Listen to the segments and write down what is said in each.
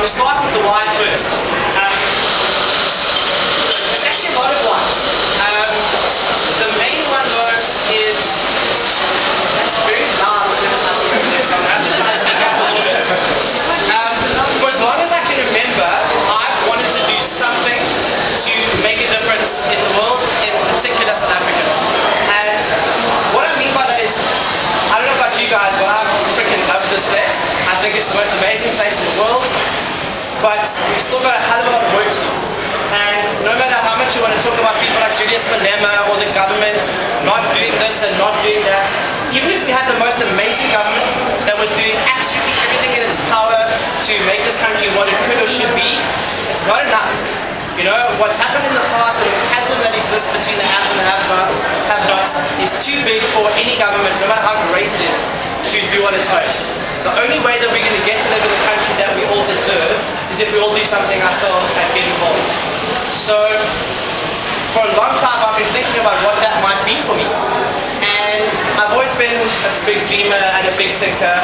we'll start with the why first. There's actually a lot of whys. The main one though is, that's very loud when it's happening over there, so I'm going to have to try to speak up a little bit. For as long as I can remember, I've wanted to do something to make a difference in the world, in particular South Africa. And what I mean by that is, I don't know about you guys, but I freaking love this place. I think it's the most amazing place in the world, but we've still got a hell of a lot of work to do. And no matter how much you want to talk about people like Julius Malema or the government not doing this and not doing that, even if we had the most amazing government that was doing absolutely everything in its power to make this country what it could or should be, it's not enough. You know, what's happened in the past, the chasm that exists between the haves and the have-nots is too big for any government, no matter how great it is, to do on its own. The only way that we're going to get to live in the country that we all deserve is if we all do something ourselves and get involved. So, for a long time I've been thinking about what that might be for me. And I've always been a big dreamer and a big thinker,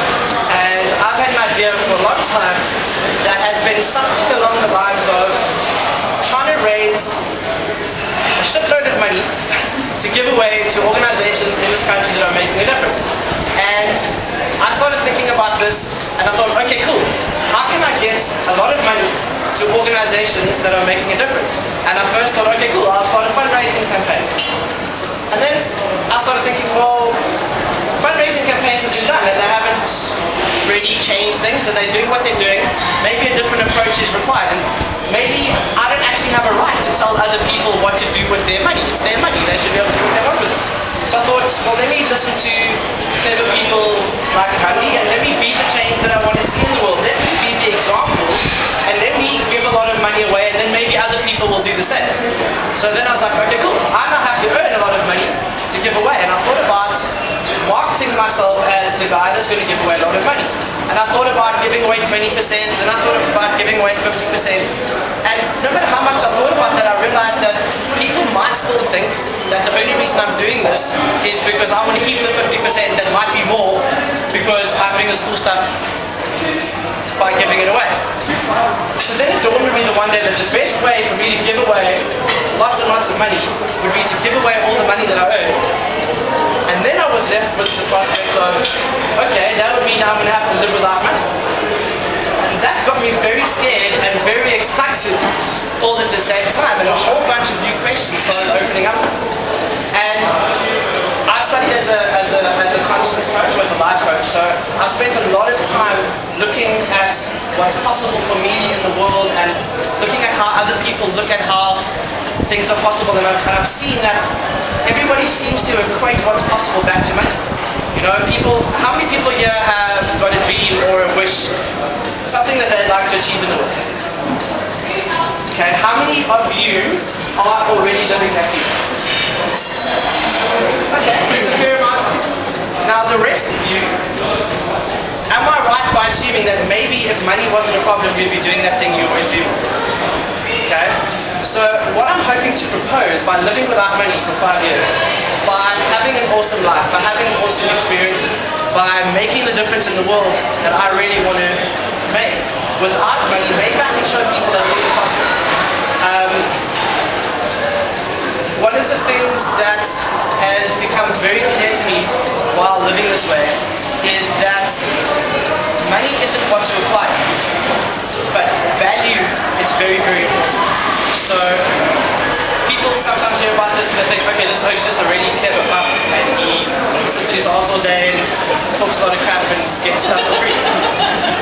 and I've had an idea for a long time that has been something along the lines of trying to raise a shitload of money to give away to organizations in this country that are making a difference. And I started thinking about this and I thought, okay, cool. How can I get a lot of money to organizations that are making a difference? And I first thought, okay, cool, I'll start a fundraising campaign. And then I started thinking, well, fundraising campaigns have been done and they haven't really changed things, and they're doing what they're doing. Maybe a different approach is required. And maybe I don't actually have a right to tell other people what to do with their money. It's their money. They should be able to do what they want with it. So I thought, well, let me listen to clever people like Gandhi and let me be the change that I want to see in the world. Let me be the example and let me give a lot of money away, and then maybe other people will do the same. So then I was like, okay, cool. I now have to earn a lot of money to give away. And I thought about marketing myself as the guy that's going to give away a lot of money. And I thought about giving away 20%, and I thought about giving away 50%. And no matter how much I thought about that, I realized that people might still think that the only reason I'm doing this is because I want to keep the 50% that might be more because I'm doing this cool stuff by giving it away. So then it dawned on me the one day that the best way for me to give away lots and lots of money would be to give away all the money that I earn. And then I was left with the prospect of, okay, that would mean I'm going to have to live without money. And that got me very scared and very excited all at the same time, and a whole bunch of new questions started opening up. And I've studied as a consciousness coach, or as a life coach, so I've spent a lot of time looking at what's possible for me in the world and looking at how other people look at how things are possible, and I've seen that everybody seems to equate what's possible back to money. You know, how many people here have got a dream or a wish, something that they'd like to achieve in the world? Okay, how many of you are already living that dream? Okay, there's a fair amount of you. Now the rest of you, am I right by assuming that maybe if money wasn't a problem, you'd be doing that thing you always do? Okay? So what I'm hoping to propose by living without money for 5 years, by having an awesome life, by having awesome experiences, by making the difference in the world that I really want to make, without money, maybe I can show people that it's possible. One of the things that has become very clear to me while living this way is that money isn't what's required, but value is very, very important. So people sometimes hear about this and they think, okay, this hoax is just a really clever bum and he sits in his arse all day and talks a lot of crap and gets stuff for free.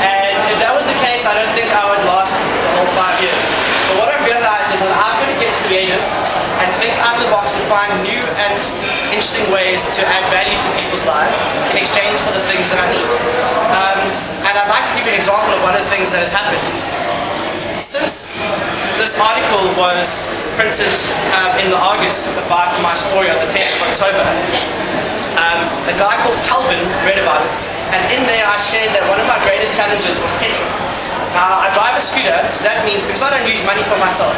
And if that was the case, I don't think I would last the whole 5 years. But what I've realized is that I'm going to get creative and think out of the box to find new and interesting ways to add value to people's lives in exchange for the things that I need. And I'd like to give you an example of one of the things that has happened. Since this article was printed in the Argus about my story on the 10th of October, a guy called Calvin read about it, and in there I shared that one of my greatest challenges was petrol. Now, I drive a scooter, so that means, because I don't use money for myself,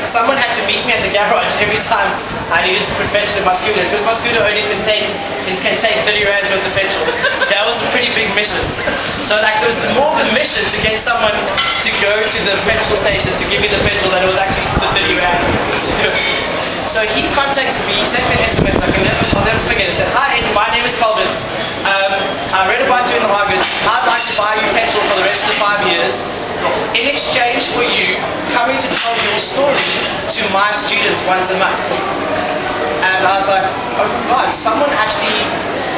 someone had to meet me at the garage every time I needed to put petrol in my scooter, because my scooter only can take 30 rands worth of petrol. That was a pretty big mission. So like there was more of a mission to get someone to go to the petrol station to give me the petrol than it was actually the 30 rand to do it. So he contacted me, he sent me an SMS, I'll never forget it. He said, "Hi Adin, my name is Calvin. I read about you in the August. I'd like to buy you petrol for the rest of the 5 years in exchange for you coming to tell your story to my students once a month." And I was like, oh God, someone actually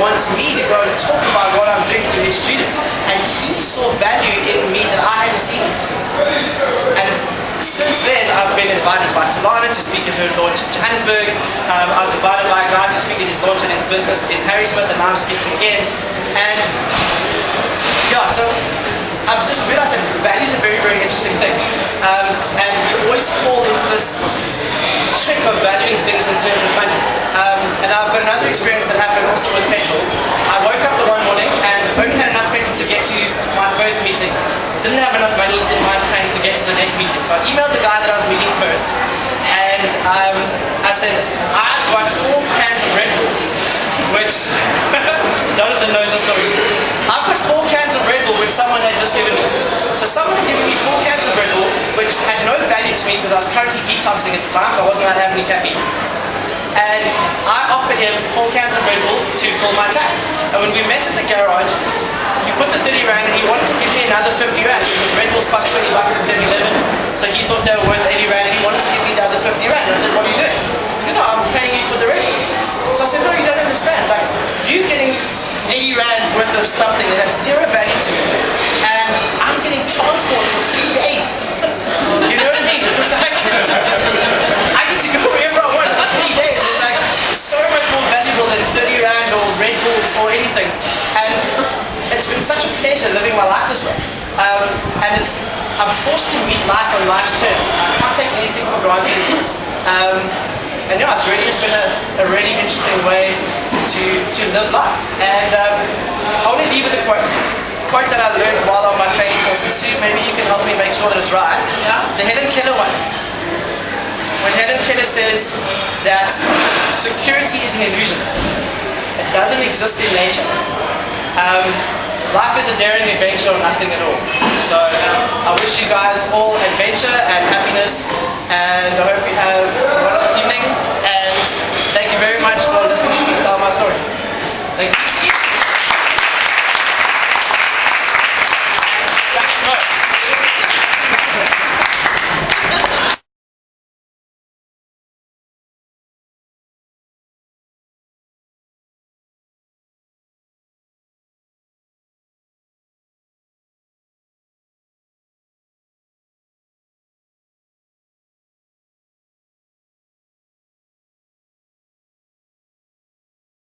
wants me to go and talk about what I'm doing to his students. And he saw value in me that I hadn't seen it. And since then, I've been invited by Telana to speak at her launch in Johannesburg. I was invited by a guy to speak at his launch in his business in Harrismith, and now I'm speaking again. And yeah, so I've just realized that value is a very, very interesting thing. And we always fall into this trick of valuing things in terms of money. And I've got another experience that happened also with petrol. I woke up the one morning and only had enough petrol to get to my first meeting. Didn't have enough money in my tank to get to the next meeting. So I emailed the guy that I was meeting first. And I said, I've got 4 cans of Red Bull, which Jonathan knows the story. I've got 4 cans of Red Bull which someone had just given me. So someone had given me 4 cans of Red Bull which had no value to me because I was currently detoxing at the time, so I wasn't allowed to have any caffeine. And I offered him 4 cans of Red Bull to fill my tank. And when we met at the garage, he put the 30 rand and he wanted to give me another 50 rand because Red Bulls cost 20 bucks at 7-Eleven. So he thought they were worth 80 rand and he wanted to give me the other 50 rand. And I said, what are you doing? He goes, no, I'm paying you for the Red Bulls. So I said, no, you don't understand. Like, you getting 80 rands worth of something that has zero value to me, and I'm getting transport for 3 days. You know what I mean? It was like, I get to go wherever I want for 3 days. It's like so much more valuable than 30 rand or Red Bulls or anything. And it's been such a pleasure living my life this way. And I'm forced to meet life on life's terms. I can't take anything for granted. And yeah, it's really just been a really interesting way to live life. And I want to leave with a quote that I learned while on my training course. And Sue, maybe you can help me make sure that it's right. Yeah. The Helen Keller one. When Helen Keller says that security is an illusion. It doesn't exist in nature. Life is a daring adventure or nothing at all. So I wish you guys all adventure and happiness, and I hope you have a wonderful evening, and thank you very much for listening to me tell my story. Thank you.